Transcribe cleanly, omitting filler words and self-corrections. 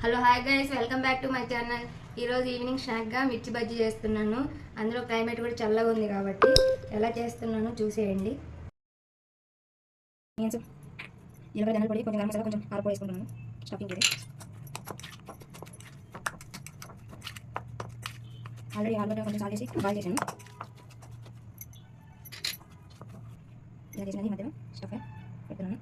Hello hi guys, welcome back to my channel. ఈరోజు evening స్నాక్గా మిర్చి బజ్జీ చేస్తున్నాను. అందులో క్లైమేట్ కూడా చల్లగా ఉంది కాబట్టి ఎలా చేస్తున్నానో చూసేయండి. జీలకర్ర ధనియాల పొడి, కొంచెం గరం మసాలా, కొంచెం కారపొడి వేసుకుంటున్నాను. స్టఫింగ్ ఇది ఆల్రెడీ ఆలుగడ్డ కొంచెం సాల్ట్ చేసి బాయిల్ చేశాను. ఇలా చేసినది మధ్యలో స్టఫ్ పెడుతున్నాను.